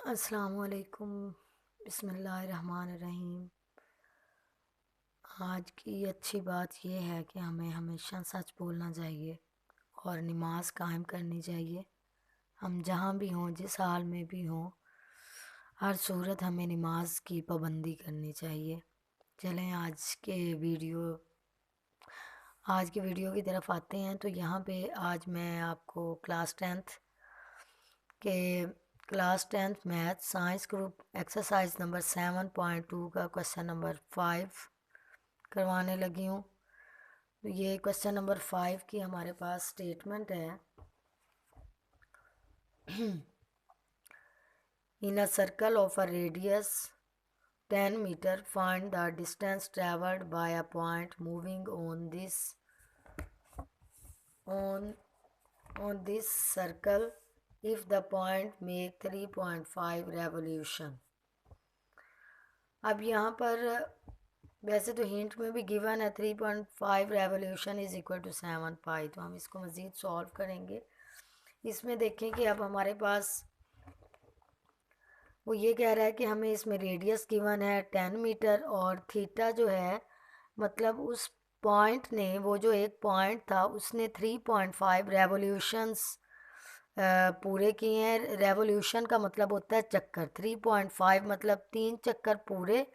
अस्सलाम वालेकुम। बिस्मिल्लाहिर्रहमानिर्रहीम। आज की अच्छी बात यह है कि हमें हमेशा सच बोलना चाहिए और नमाज कायम करनी चाहिए। हम जहाँ भी हों, जिस हाल में भी हों, हर सूरत हमें नमाज की पाबंदी करनी चाहिए। चलें आज की वीडियो की तरफ आते हैं। तो यहाँ पे आज मैं आपको के class tenth math science group exercise number 7.2 का क्वेश्चन नंबर 5 करवाने लगी हूँ। तो ये क्वेश्चन नंबर 5 की हमारे पास स्टेटमेंट है। In a circle of a radius 10 meter, find the distance traveled by a point moving on this circle if the point make 3.5 revolution। अब यहाँ पर वैसे तो हिंट में भी गिवन है 3.5 रेवोल्यूशन इज इक्वल टू 7 पाई। तो हम इसको मज़ीद सॉल्व करेंगे। इसमें देखें कि अब हमारे पास वो ये कह रहा है कि हमें इसमें रेडियस गिवन है 10 मीटर और थीटा जो है, मतलब उस पॉइंट ने, वो जो एक पॉइंट था उसने 3.5 रेवोल्यूशंस पूरे किए हैं। रेवोल्यूशन का मतलब होता है चक्कर। 3.5 मतलब 3 चक्कर पूरे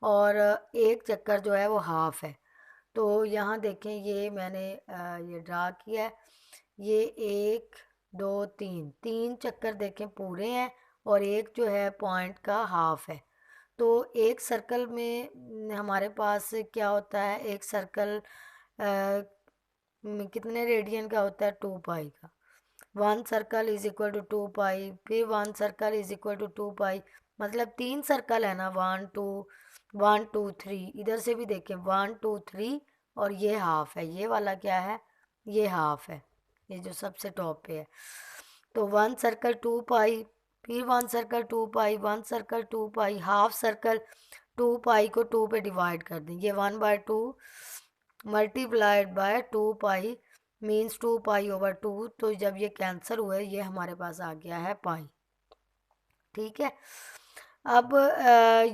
और एक चक्कर जो है वो हाफ है। तो यहाँ देखें, ये मैंने ये ड्रा किया है। ये 1 2 3 चक्कर देखें पूरे हैं और एक जो है पॉइंट का हाफ है। तो एक सर्कल में हमारे पास क्या होता है, एक सर्कल कितने रेडियन का होता है, 2 पाई का। 1 सर्कल इज इक्वल टू 2 पाई, फिर 1 सर्कल इज इक्वल टू 2 पाई। मतलब 3 सर्कल है ना, 1 2 इधर से भी देखें 1 2 3 और ये हाफ है। ये वाला क्या है, ये हाफ है, ये जो सबसे टॉप पे है। तो 1 सर्कल 2 पाई, फिर 1 सर्कल 2 पाई, 1 सर्कल 2 पाई, हाफ सर्कल 2 पाई को 2 पे डिवाइड कर दें। ये 1/2 multiplied by 2 pi means 2 pi over 2। तो जब ये कैंसिल हुए, ये हमारे पास आ गया है पाई। ठीक है। अब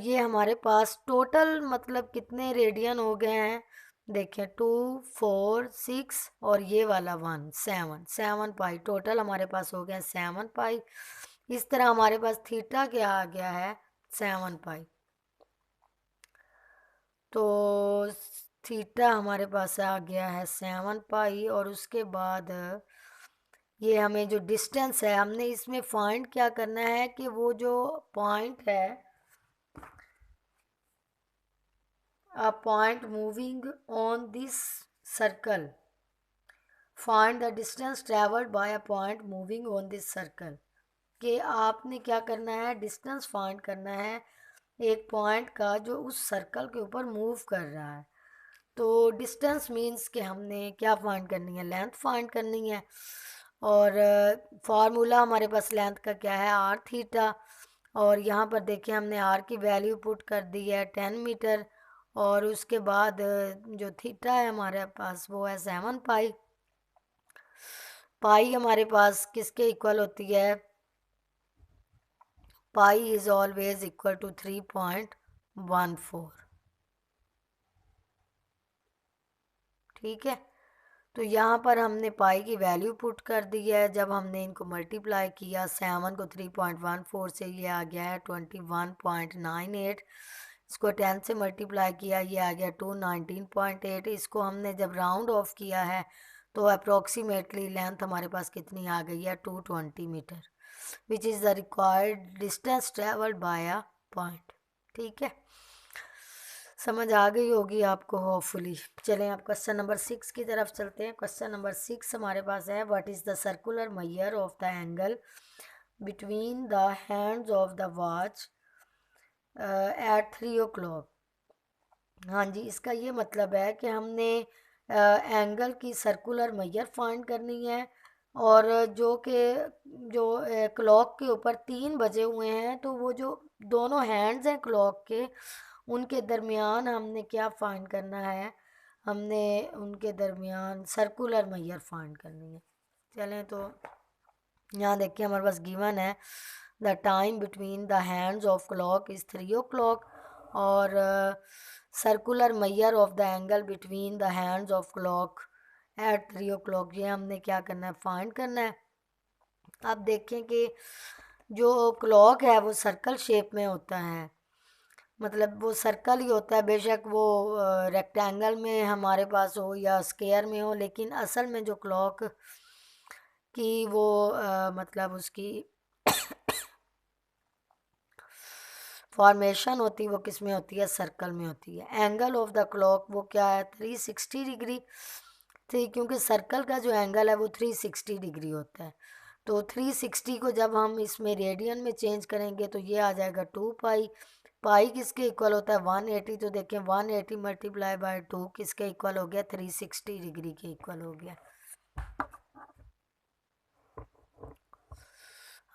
ये हमारे पास टोटल मतलब कितने रेडियन हो गए हैं, देखें 2 4 6 और ये वाला 1 7 पाई। टोटल हमारे पास हो गया 7 पाई। इस तरह हमारे पास थीटा क्या आ गया है, 7 पाई। तो थीटा हमारे पास आ गया है 7 पाई। और उसके बाद ये हमें जो डिस्टेंस है, हमने इसमें फाइंड क्या करना है कि वो जो पॉइंट है, a point moving on this circle, find the distance traveled by a point moving on this circle। कि आपने क्या करना है, डिस्टेंस फाइंड करना है एक पॉइंट का जो उस सर्कल के ऊपर मूव कर रहा है। तो डिस्टेंस मीन्स कि हमने क्या फाइंड करनी है, लेंथ फाइंड करनी है। और फार्मूला हमारे पास लेंथ का क्या है, आर थीटा। और यहाँ पर देखिए हमने आर की वैल्यू पुट कर दी है 10 मीटर। और उसके बाद जो थीटा है हमारे पास वो है 7 पाई। पाई हमारे पास किसके इक्वल होती है, pi is always equal to 3.14। ठीक है। तो यहाँ पर हमने पाई की वैल्यू पुट कर दी है। जब हमने इनको मल्टीप्लाई किया, 7 को 3.14 से, ये आ गया है 21.98। इसको 10 से मल्टीप्लाई किया, ये आ गया 219.8। इसको हमने जब राउंड ऑफ किया है तो अप्रोक्सीमेटली लेंथ हमारे पास कितनी आ गई है, 220 metre, which is the required distance travelled by a point. ठीक है, समझ आ गई होगी आपको होपफुली। चलें अब क्वेश्चन नंबर 6 की तरफ चलते हैं। क्वेश्चन नंबर 6 हमारे पास है, what is the circular measure of the angle between the hands of the watch at 3 o'clock। हाँ जी, इसका ये मतलब है कि हमने एंगल की सर्कुलर मेजर फाइंड करनी है। और जो क्लॉक के ऊपर 3 बजे हुए हैं, तो वो जो दोनों हैंड्स हैं क्लॉक के, उनके दरमियान हमने क्या फाइंड करना है, हमने उनके दरमियान सर्कुलर मेजर फाइंड करनी है। चलें तो यहाँ देखिए हमारे पास गिवन है the time between the hands of clock is 3 o'clock, और circular measure of the angle between the hands of clock at 3 o'clock, ये हमने क्या करना है, फाइंड करना है। अब देखें कि जो क्लॉक है वो सर्कल शेप में होता है, मतलब वो सर्कल ही होता है, बेशक वो रेक्टेंगल में हमारे पास हो या स्क्वायर में हो, लेकिन असल में जो क्लॉक की वो मतलब उसकी फॉर्मेशन होती है वो किस में होती है, सर्कल में होती है। एंगल ऑफ द क्लॉक वो क्या है, 360 डिग्री थी, क्योंकि सर्कल का जो एंगल है वो 360 डिग्री होता है। तो 360 को जब हम इसमें रेडियन में चेंज करेंगे तो ये आ जाएगा 2 पाई। पाई किसके इक्वल होता है, 180। तो देखें 180 मल्टीप्लाई बाय 2 किसके इक्वल हो गया, 360 डिग्री के इक्वल हो गया।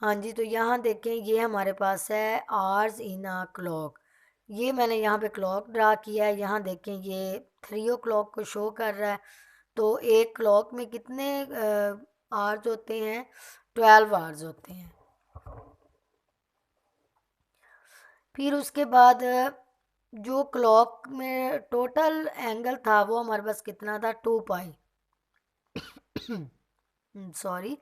हाँ जी, तो यहाँ देखें ये हमारे पास है आवर्स इन आ क्लॉक, ये मैंने यहाँ पे क्लॉक ड्रा किया है। यहाँ देखें ये 3 o'clock को शो कर रहा है। तो एक क्लॉक में कितने आवर्स होते हैं, 12 आवर्स होते हैं। फिर उसके बाद जो क्लॉक में टोटल एंगल था वो हमारे पास कितना था, 2 पाई सॉरी।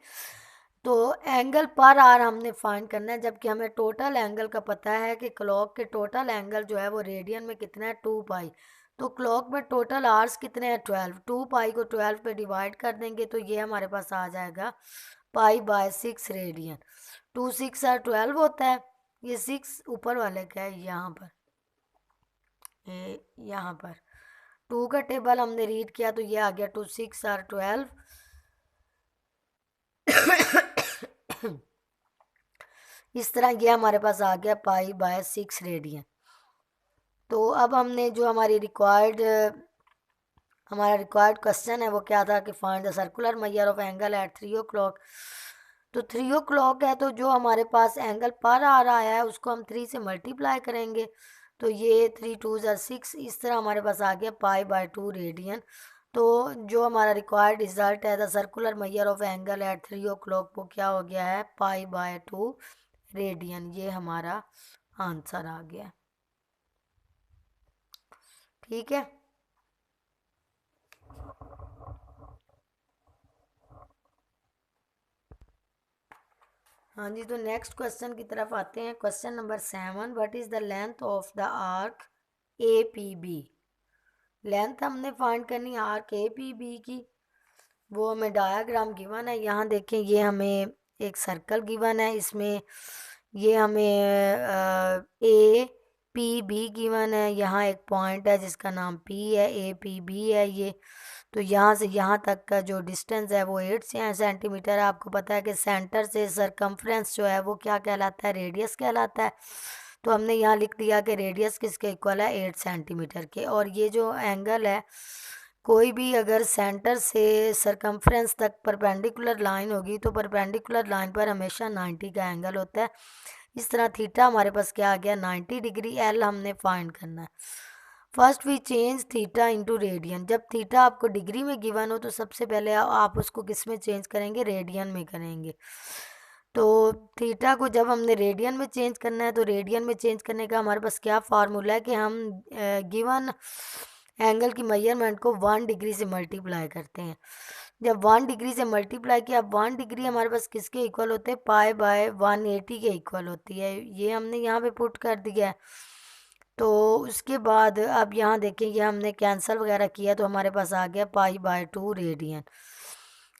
तो एंगल पर आवर हमने फाइंड करना है, जबकि हमें टोटल एंगल का पता है कि क्लॉक के टोटल एंगल जो है वो रेडियन में कितना है, 2 पाई। तो क्लॉक में टोटल आवर्स कितने हैं, 12। 2 पाई को 12 पे डिवाइड कर देंगे तो ये हमारे पास आ जाएगा पाई/6 रेडियन। 2 6 और 12 होता है, ये 6 ऊपर वाले का है, यहाँ पर यहाँ पर 2 का टेबल हमने रीड किया तो ये आ गया 2 6 और 12। इस तरह ये हमारे पास आ गया पाई/6 रेडियन। तो अब हमने जो हमारा रिक्वायर्ड क्वेश्चन है वो क्या था कि find the circular measure of angle at 3 o'clock। तो 3 o'clock है तो जो हमारे पास एंगल पर आ रहा है उसको हम 3 से मल्टीप्लाई करेंगे, तो ये 3 2 are 6, इस तरह हमारे पास आ गया पाई/2 रेडियन। तो जो हमारा रिक्वायर्ड रिजल्ट है the circular measure of angle at 3 o'clock वो क्या हो गया है, पाई/2 रेडियन। ये हमारा आंसर आ गया। ठीक है, हाँ जी, तो नेक्स्ट क्वेश्चन की तरफ आते हैं। Question number 7, what is the length of the arc APB। Length हमने फाइंड करनी आर्क APB की, वो हमें डायाग्राम गिवन है। यहाँ देखें ये हमें एक सर्कल गिवन है, इसमें ये हमें APB गिवन है। यहाँ एक पॉइंट है जिसका नाम P है, APB है ये। तो यहाँ से यहाँ तक का जो डिस्टेंस है वो 8 सेंटीमीटर है। आपको पता है कि सेंटर से सरकमफ्रेंस जो है वो क्या कहलाता है, रेडियस कहलाता है। तो हमने यहाँ लिख दिया कि रेडियस किसके इक्वल है, 8 सेंटीमीटर के। और ये जो एंगल है, कोई भी अगर सेंटर से सरकमफ्रेंस तक परपेंडिकुलर लाइन होगी तो परपेंडिकुलर लाइन पर हमेशा 90 का एंगल होता है। इस तरह थीटा हमारे पास क्या आ गया, 90 डिग्री। एल हमने फाइंड करना है। First we change theta into radian. जब थीटा आपको डिग्री में गिवन हो तो सबसे पहले आप उसको किस में चेंज करेंगे, रेडियन में करेंगे। तो थीटा को जब हमने रेडियन में चेंज करना है तो रेडियन में चेंज करने का हमारे पास क्या फार्मूला है कि हम गिवन एंगल की मेजरमेंट को 1 डिग्री से मल्टीप्लाई करते हैं। जब 1 डिग्री से मल्टीप्लाई किया, अब 1 डिग्री हमारे पास किसके इक्वल होते हैं, पाई/180 के इक्वल होती है। ये हमने यहाँ पे पुट कर दिया है। तो उसके बाद अब यहाँ देखें ये हमने कैंसिल वगैरह किया तो हमारे पास आ गया pi radian.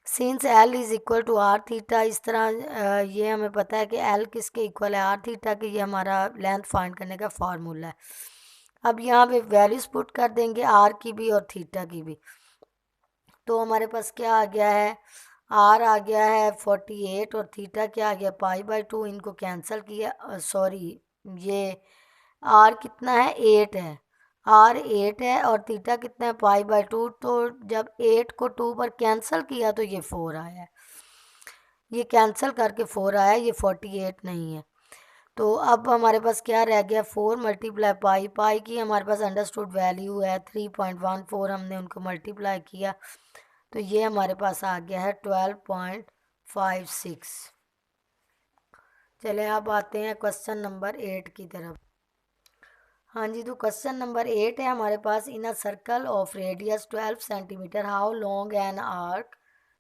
Since L is equal to R theta, इस तरह ये हमें पता है कि एल किसके इक्वल है, आर थीटा के। ये हमारा लेंथ फाइंड करने का फार्मूला है। अब यहाँ पे वैल्यूज पुट कर देंगे आर की भी और थीटा की भी। तो हमारे पास क्या आ गया है, आर आ गया है 48 और थीटा क्या आ गया, पाई/2। इनको कैंसिल किया, सॉरी ये आर कितना है, 8 है। आर 8 है और थीटा कितना है, पाई/2। तो जब 8 को 2 पर कैंसिल किया तो ये 4 आया है, ये कैंसिल करके 4 आया, ये 48 नहीं है। तो अब हमारे पास क्या रह गया, 4 मल्टीप्लाई पाई। पाई की हमारे पास अंडरस्टूड वैल्यू है 3.14, हमने उनको मल्टीप्लाई किया तो ये हमारे पास आ गया है 12.56। चले अब आते हैं क्वेश्चन नंबर 8 की तरफ। हाँ जी, तो क्वेश्चन नंबर 8 है हमारे पास। In a circle of radius 12 centimetre how long an arc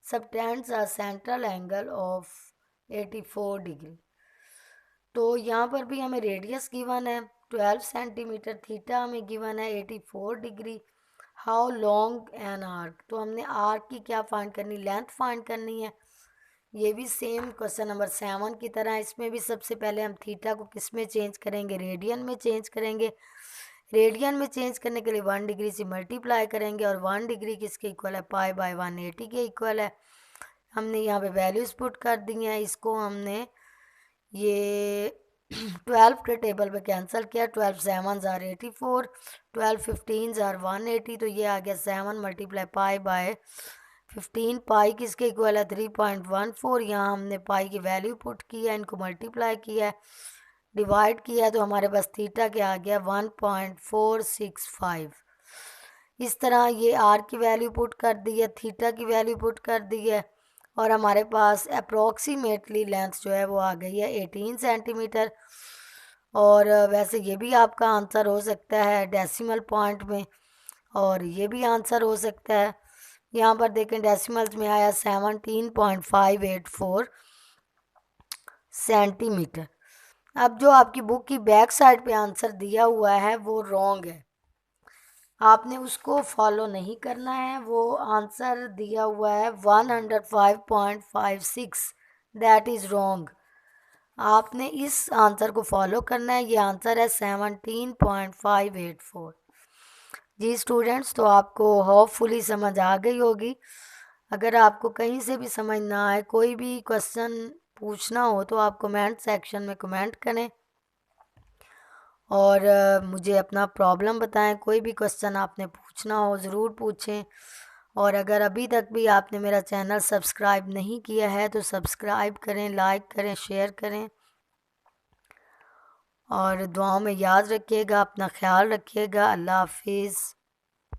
subtends a central angle of 84 degree. तो यहाँ पर भी हमें रेडियस गिवन है 12 सेंटीमीटर, थीटा हमें गिवन है 84 degree. How long an arc, तो हमने आर्क की क्या फाइंड करनी, लेंथ फाइंड करनी है। ये भी सेम क्वेश्चन नंबर 7 की तरह, इसमें भी सबसे पहले हम थीटा को किस में चेंज करेंगे, रेडियन में चेंज करेंगे। रेडियन में चेंज करने के लिए 1 डिग्री से मल्टीप्लाई करेंगे और 1 डिग्री किसके इक्वल है, पाई बाय 180 के इक्वल है। हमने यहाँ पे वैल्यूज़ पुट कर दी हैं, इसको हमने ये 12 के टेबल पे कैंसिल किया। 12 7s आर 84, 12 15s आर 180, तो ये आ गया 7 मल्टीप्लाई पाई बाय 15। पाई किसके इक्वल है, 3.14। यहाँ हमने पाई की वैल्यू पुट की है, इनको मल्टीप्लाई किया है, डिवाइड किया है, तो हमारे पास थीटा क्या आ गया 1.465। इस तरह ये आर की वैल्यू पुट कर दी है, थीटा की वैल्यू पुट कर दी है, और हमारे पास अप्रोक्सीमेटली लेंथ जो है वो आ गई है 18 सेंटीमीटर। और वैसे ये भी आपका आंसर हो सकता है डेसिमल पॉइंट में, और ये भी आंसर हो सकता है। यहाँ पर देखें डेसिमल्स में आया 17.584 सेंटीमीटर। अब जो आपकी बुक की बैक साइड पे आंसर दिया हुआ है वो रॉन्ग है, आपने उसको फॉलो नहीं करना है। वो आंसर दिया हुआ है 105.56, दैट इज़ रॉन्ग। आपने इस आंसर को फॉलो करना है, ये आंसर है 17.584। जी स्टूडेंट्स, तो आपको होपफुली समझ आ गई होगी। अगर आपको कहीं से भी समझ ना आए, कोई भी क्वेश्चन पूछना हो, तो आप कमेंट सेक्शन में कमेंट करें और मुझे अपना प्रॉब्लम बताएं। कोई भी क्वेश्चन आपने पूछना हो ज़रूर पूछें। और अगर अभी तक भी आपने मेरा चैनल सब्सक्राइब नहीं किया है तो सब्सक्राइब करें, लाइक करें, शेयर करें, और दुआओं में याद रखिएगा। अपना ख्याल रखिएगा। अल्लाह हाफिज़।